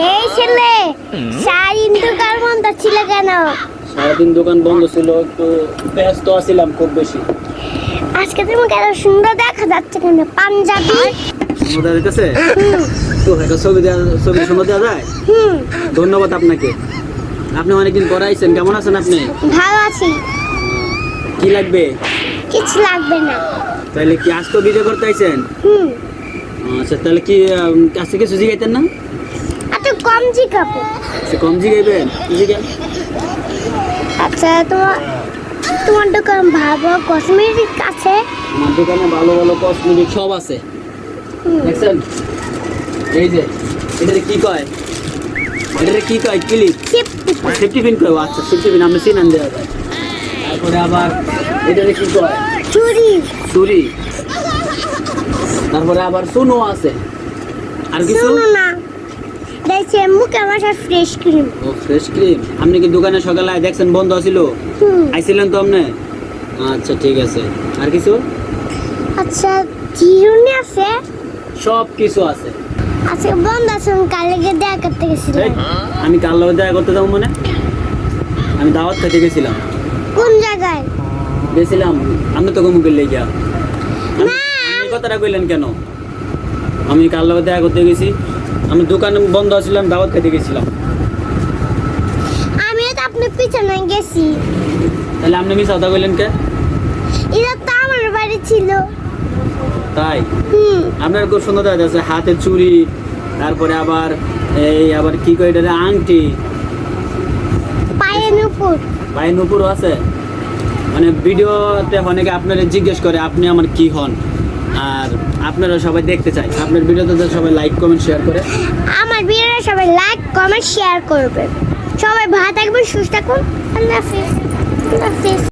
এই ছেলে সারাদিন দোকান বন্ধ ছিল কেন? সারাদিন দোকান বন্ধ ছিল, একটু ব্যস্ত আছিলাম খুব বেশি। আজকে তোমাকে এত সুন্দর দেখা যাচ্ছে কেন? পাঞ্জাবি সুন্দর দিতেছে তো, একটা ছবি সুন্দর দেওয়া যায়। ধন্যবাদ আপনাকে, আপনি অনেকদিন পরে আইছেন। কেমন আছেন আপনি? ভালো আছি। কি লাগবে? কিছু লাগবে না। তাহলে কি আজকে ভিডিও করতে আইছেন? আচ্ছা, তাহলে কি আজকে কিছু জিগাইতেন না? এত কম জিগাবো? সে কম জিগাইবেন, কি জিগান? আচ্ছা, তোমার দোকান ভালো কসমেটিক আছে? আমার দোকানে ভালো ভালো কসমেটিক সব আছে। দেখছেন এই যে, এটারে কি কয়? এটারে কি কয়? ক্লিপ, সেফটি পিন কয়। আচ্ছা, সেফটি পিন আমরা চিনান দেওয়া যায়। তারপরে আবার এটারে কি কয়? চুড়ি। চুড়ি। তারপরে আবার সুনো আছে। আর কিছু না, দেখছি মুখে মাসা ফ্রেশ ক্রিম। ও, ফ্রেশ ক্রিম। আপনি কি দোকানে সকালে দেখছেন বন্ধ ছিল? আইছিলেন তো আপনি? আচ্ছা, ঠিক আছে। আর কিছু? আচ্ছা, চিরুনি আছে? সব কিছু আছে। আচ্ছা, বন্ধ আছে, কালকে দেখা করতে গেছিলাম। আমি কাল দেখা করতে যাবো মানে? আমি দাওয়াত খেতে গেছিলাম। কোন জায়গায় গেছিলাম? আপনি তো মুখে লেগে কথাটা কইলেন কেন? আমি কাল দেখা করতে গেছি। আমি দোকান বন্ধ ছিলাম, দাওয়াত খেতে গেছিলাম। আমি তো আপনার পিছনে গেছি। তাহলে আপনি মিস কথা কইলেন কে? এটা তো আমার বাড়ি ছিল। তাই? আপনার খুব সুন্দর দেখা যাচ্ছে, হাতে চুড়ি, তারপরে আবার আবার কি কয় এটা, আংটি, পায়ের নুপুর। পায়ের নুপুরও আছে। মানে ভিডিওতে অনেকে আপনারা জিজ্ঞেস করে আপনি আমার কি হন, আর আপনারা সবাই দেখতে চায়। আপনার ভিডিওতে সবাই লাইক কমেন্ট শেয়ার করে। আমার ভিডিওটা সবাই লাইক কমেন্ট শেয়ার করবে। সবাই ভালো থাকবেন, সুস্থ থাকুন। আল্লাহ হাফেজ। আল্লাহ হাফেজ।